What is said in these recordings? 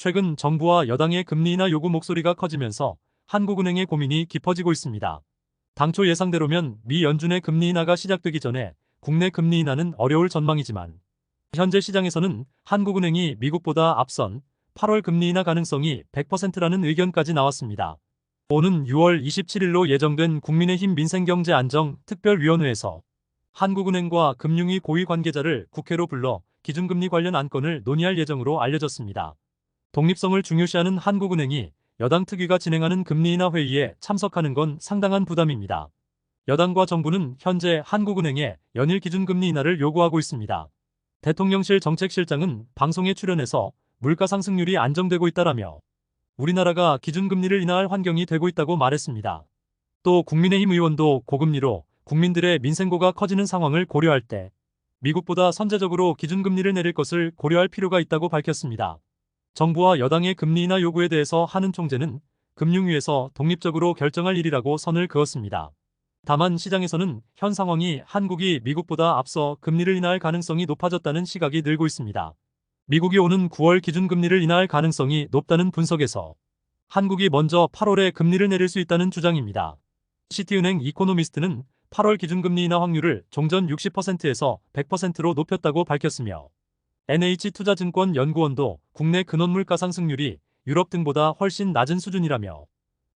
최근 정부와 여당의 금리 인하 요구 목소리가 커지면서 한국은행의 고민이 깊어지고 있습니다. 당초 예상대로면 미 연준의 금리 인하가 시작되기 전에 국내 금리 인하는 어려울 전망이지만 현재 시장에서는 한국은행이 미국보다 앞선 8월 금리 인하 가능성이 100%라는 의견까지 나왔습니다. 오는 6월 27일로 예정된 국민의힘 민생경제안정 특별위원회에서 한국은행과 금융위 고위 관계자를 국회로 불러 기준금리 관련 안건을 논의할 예정으로 알려졌습니다. 독립성을 중요시하는 한국은행이 여당 특위가 진행하는 금리 인하 회의에 참석하는 건 상당한 부담입니다. 여당과 정부는 현재 한국은행에 연일 기준금리 인하를 요구하고 있습니다. 대통령실 정책실장은 방송에 출연해서 물가 상승률이 안정되고 있다라며 우리나라가 기준금리를 인하할 환경이 되고 있다고 말했습니다. 또 국민의힘 의원도 고금리로 국민들의 민생고가 커지는 상황을 고려할 때 미국보다 선제적으로 기준금리를 내릴 것을 고려할 필요가 있다고 밝혔습니다. 정부와 여당의 금리 인하 요구에 대해서 한은 총재는 금융위에서 독립적으로 결정할 일이라고 선을 그었습니다. 다만 시장에서는 현 상황이 한국이 미국보다 앞서 금리를 인하할 가능성이 높아졌다는 시각이 늘고 있습니다. 미국이 오는 9월 기준금리를 인하할 가능성이 높다는 분석에서 한국이 먼저 8월에 금리를 내릴 수 있다는 주장입니다. 시티은행 이코노미스트는 8월 기준금리 인하 확률을 종전 60%에서 100%로 높였다고 밝혔으며 NH투자증권 연구원도 국내 근원물가 상승률이 유럽 등보다 훨씬 낮은 수준이라며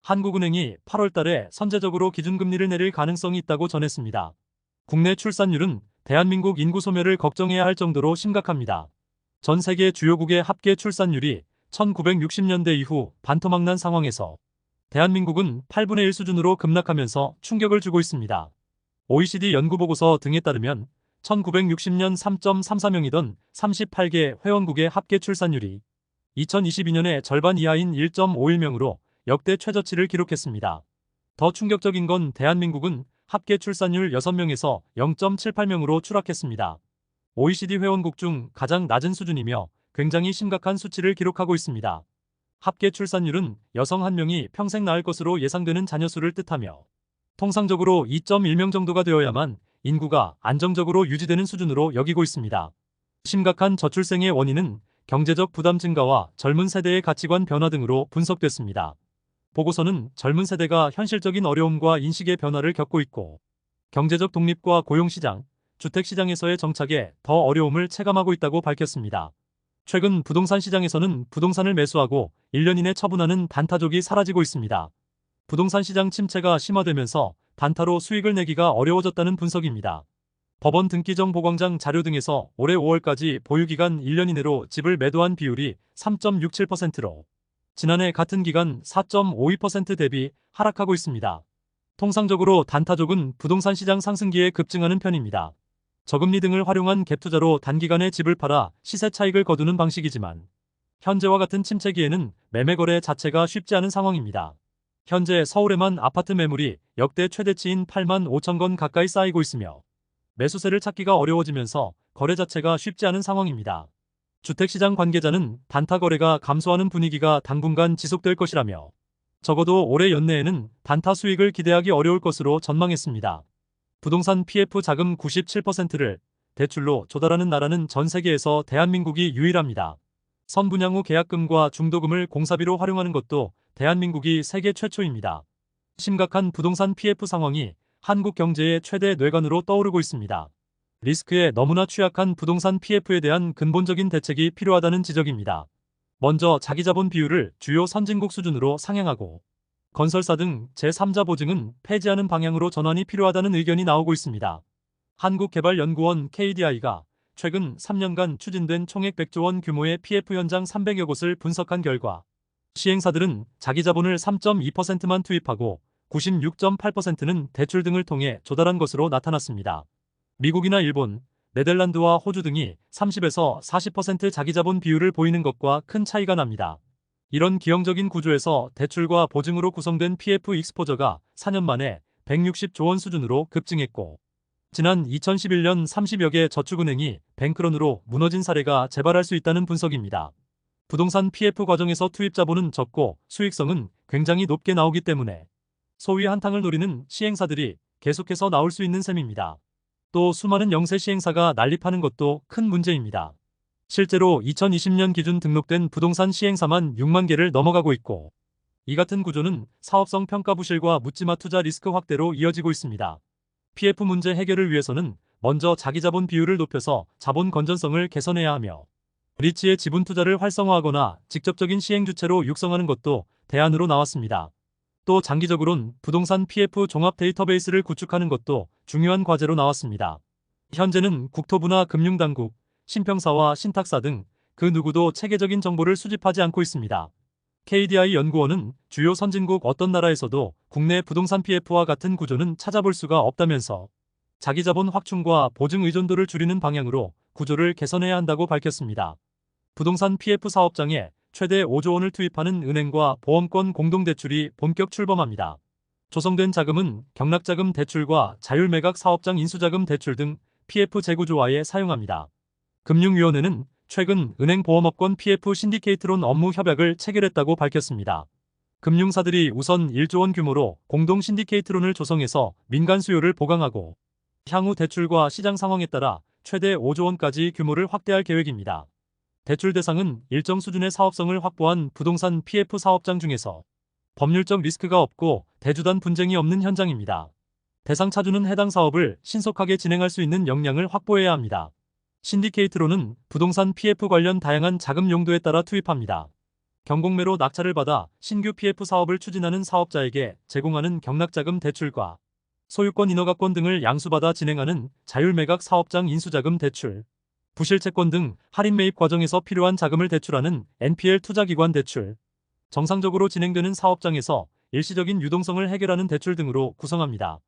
한국은행이 8월 달에 선제적으로 기준금리를 내릴 가능성이 있다고 전했습니다. 국내 출산율은 대한민국 인구 소멸을 걱정해야 할 정도로 심각합니다. 전 세계 주요국의 합계 출산율이 1960년대 이후 반토막난 상황에서 대한민국은 8분의 1 수준으로 급락하면서 충격을 주고 있습니다. OECD 연구보고서 등에 따르면 1960년 3.34명이던 38개 회원국의 합계 출산율이 2022년에 절반 이하인 1.51명으로 역대 최저치를 기록했습니다. 더 충격적인 건 대한민국은 합계 출산율 6명에서 0.78명으로 추락했습니다. OECD 회원국 중 가장 낮은 수준이며 굉장히 심각한 수치를 기록하고 있습니다. 합계 출산율은 여성 1명이 평생 낳을 것으로 예상되는 자녀 수를 뜻하며 통상적으로 2.1명 정도가 되어야만 인구가 안정적으로 유지되는 수준으로 여기고 있습니다. 심각한 저출생의 원인은 경제적 부담 증가와 젊은 세대의 가치관 변화 등으로 분석됐습니다. 보고서는 젊은 세대가 현실적인 어려움과 인식의 변화를 겪고 있고 경제적 독립과 고용시장, 주택시장에서의 정착에 더 어려움을 체감하고 있다고 밝혔습니다. 최근 부동산 시장에서는 부동산을 매수하고 1년 이내 처분하는 단타족이 사라지고 있습니다. 부동산 시장 침체가 심화되면서 단타로 수익을 내기가 어려워졌다는 분석입니다. 법원 등기정 보광장 자료 등에서 올해 5월까지 보유기간 1년 이내로 집을 매도한 비율이 3.67%로 지난해 같은 기간 4.52% 대비 하락하고 있습니다. 통상적으로 단타족은 부동산 시장 상승기에 급증하는 편입니다. 저금리 등을 활용한 갭투자로 단기간에 집을 팔아 시세 차익을 거두는 방식이지만 현재와 같은 침체기에는 매매 거래 자체가 쉽지 않은 상황입니다. 현재 서울에만 아파트 매물이 역대 최대치인 8만 5천 건 가까이 쌓이고 있으며 매수세를 찾기가 어려워지면서 거래 자체가 쉽지 않은 상황입니다. 주택시장 관계자는 단타 거래가 감소하는 분위기가 당분간 지속될 것이라며 적어도 올해 연내에는 단타 수익을 기대하기 어려울 것으로 전망했습니다. 부동산 PF 자금 97%를 대출로 조달하는 나라는 전 세계에서 대한민국이 유일합니다. 선분양 후 계약금과 중도금을 공사비로 활용하는 것도 대한민국이 세계 최초입니다. 심각한 부동산 PF 상황이 한국 경제의 최대 뇌관으로 떠오르고 있습니다. 리스크에 너무나 취약한 부동산 PF에 대한 근본적인 대책이 필요하다는 지적입니다. 먼저 자기자본 비율을 주요 선진국 수준으로 상향하고 건설사 등 제3자 보증은 폐지하는 방향으로 전환이 필요하다는 의견이 나오고 있습니다. 한국개발연구원 KDI가 최근 3년간 추진된 총액 100조 원 규모의 PF 현장 300여 곳을 분석한 결과 시행사들은 자기자본을 3.2%만 투입하고 96.8%는 대출 등을 통해 조달한 것으로 나타났습니다. 미국이나 일본, 네덜란드와 호주 등이 30에서 40% 자기자본 비율을 보이는 것과 큰 차이가 납니다. 이런 기형적인 구조에서 대출과 보증으로 구성된 PF 익스포저가 4년 만에 160조 원 수준으로 급증했고 지난 2011년 30여 개 저축은행이 뱅크런으로 무너진 사례가 재발할 수 있다는 분석입니다. 부동산 PF 과정에서 투입 자본은 적고 수익성은 굉장히 높게 나오기 때문에 소위 한탕을 노리는 시행사들이 계속해서 나올 수 있는 셈입니다. 또 수많은 영세 시행사가 난립하는 것도 큰 문제입니다. 실제로 2020년 기준 등록된 부동산 시행사만 6만 개를 넘어가고 있고, 이 같은 구조는 사업성 평가 부실과 묻지마 투자 리스크 확대로 이어지고 있습니다. PF 문제 해결을 위해서는 먼저 자기 자본 비율을 높여서 자본 건전성을 개선해야 하며, 리츠의 지분 투자를 활성화하거나 직접적인 시행 주체로 육성하는 것도 대안으로 나왔습니다. 또 장기적으론 부동산 PF 종합 데이터베이스를 구축하는 것도 중요한 과제로 나왔습니다. 현재는 국토부나 금융당국, 신평사와 신탁사 등 그 누구도 체계적인 정보를 수집하지 않고 있습니다. KDI 연구원은 주요 선진국 어떤 나라에서도 국내 부동산 PF와 같은 구조는 찾아볼 수가 없다면서 자기 자본 확충과 보증 의존도를 줄이는 방향으로 구조를 개선해야 한다고 밝혔습니다. 부동산 PF 사업장에 최대 5조 원을 투입하는 은행과 보험권 공동대출이 본격 출범합니다. 조성된 자금은 경락자금 대출과 자율매각 사업장 인수자금 대출 등 PF 재구조화에 사용합니다. 금융위원회는 최근 은행보험업권 PF 신디케이트론 업무 협약을 체결했다고 밝혔습니다. 금융사들이 우선 1조 원 규모로 공동 신디케이트론을 조성해서 민간 수요를 보강하고, 향후 대출과 시장 상황에 따라 최대 5조 원까지 규모를 확대할 계획입니다. 대출 대상은 일정 수준의 사업성을 확보한 부동산 PF 사업장 중에서 법률적 리스크가 없고 대주단 분쟁이 없는 현장입니다. 대상 차주는 해당 사업을 신속하게 진행할 수 있는 역량을 확보해야 합니다. 신디케이트론은 부동산 PF 관련 다양한 자금 용도에 따라 투입합니다. 경공매로 낙찰을 받아 신규 PF 사업을 추진하는 사업자에게 제공하는 경락자금 대출과 소유권 인허가권 등을 양수받아 진행하는 자율매각 사업장 인수자금 대출, 부실채권 등 할인 매입 과정에서 필요한 자금을 대출하는 NPL 투자기관 대출, 정상적으로 진행되는 사업장에서 일시적인 유동성을 해결하는 대출 등으로 구성합니다.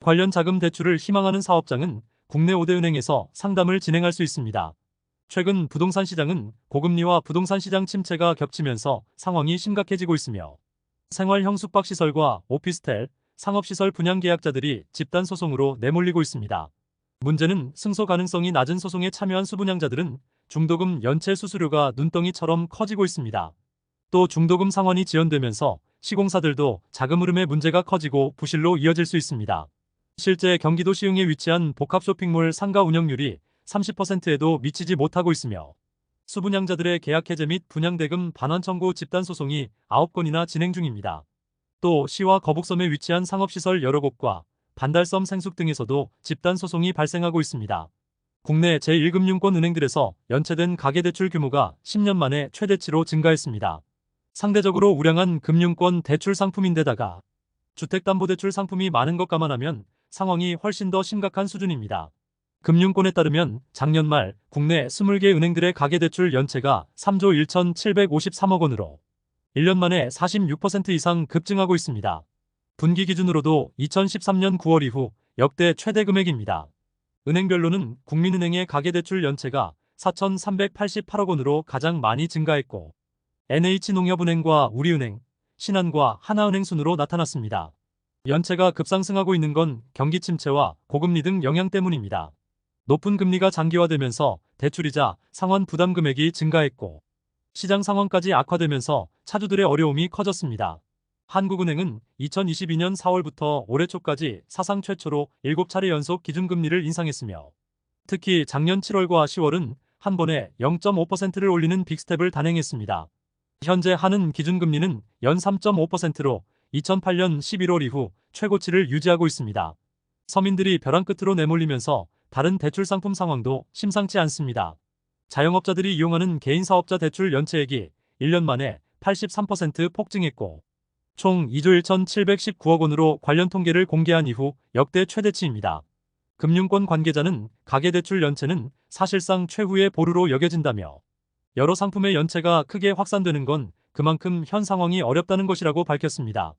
관련 자금 대출을 희망하는 사업장은 국내 5대 은행에서 상담을 진행할 수 있습니다. 최근 부동산 시장은 고금리와 부동산 시장 침체가 겹치면서 상황이 심각해지고 있으며, 생활형 숙박시설과 오피스텔, 상업시설 분양 계약자들이 집단 소송으로 내몰리고 있습니다. 문제는 승소 가능성이 낮은 소송에 참여한 수분양자들은 중도금 연체 수수료가 눈덩이처럼 커지고 있습니다. 또 중도금 상환이 지연되면서 시공사들도 자금 흐름에 문제가 커지고 부실로 이어질 수 있습니다. 실제 경기도 시흥에 위치한 복합 쇼핑몰 상가 운영률이 30%에도 미치지 못하고 있으며, 수분양자들의 계약 해제 및 분양대금 반환 청구 집단 소송이 9건이나 진행 중입니다. 또 시와 거북섬에 위치한 상업시설 여러 곳과 반달섬 생숙 등에서도 집단 소송이 발생하고 있습니다. 국내 제1금융권 은행들에서 연체된 가계대출 규모가 10년 만에 최대치로 증가했습니다. 상대적으로 우량한 금융권 대출 상품인데다가 주택담보대출 상품이 많은 것 감안하면 상황이 훨씬 더 심각한 수준입니다. 금융권에 따르면 작년 말 국내 20개 은행들의 가계대출 연체가 3조 1,753억 원으로 1년 만에 46% 이상 급증하고 있습니다. 분기 기준으로도 2013년 9월 이후 역대 최대 금액입니다. 은행별로는 국민은행의 가계대출 연체가 4,388억 원으로 가장 많이 증가했고, NH농협은행과 우리은행, 신한과 하나은행 순으로 나타났습니다. 연체가 급상승하고 있는 건 경기 침체와 고금리 등 영향 때문입니다. 높은 금리가 장기화되면서 대출이자 상환 부담 금액이 증가했고, 시장 상황까지 악화되면서 차주들의 어려움이 커졌습니다. 한국은행은 2022년 4월부터 올해 초까지 사상 최초로 7차례 연속 기준금리를 인상했으며, 특히 작년 7월과 10월은 한 번에 0.5%를 올리는 빅스텝을 단행했습니다. 현재 한은 기준금리는 연 3.5%로 2008년 11월 이후 최고치를 유지하고 있습니다. 서민들이 벼랑 끝으로 내몰리면서 다른 대출 상품 상황도 심상치 않습니다. 자영업자들이 이용하는 개인사업자 대출 연체액이 1년 만에 83% 폭증했고, 총 2조 1,719억 원으로 관련 통계를 공개한 이후 역대 최대치입니다. 금융권 관계자는 가계대출 연체는 사실상 최후의 보루로 여겨진다며, 여러 상품의 연체가 크게 확산되는 건 그만큼 현 상황이 어렵다는 것이라고 밝혔습니다.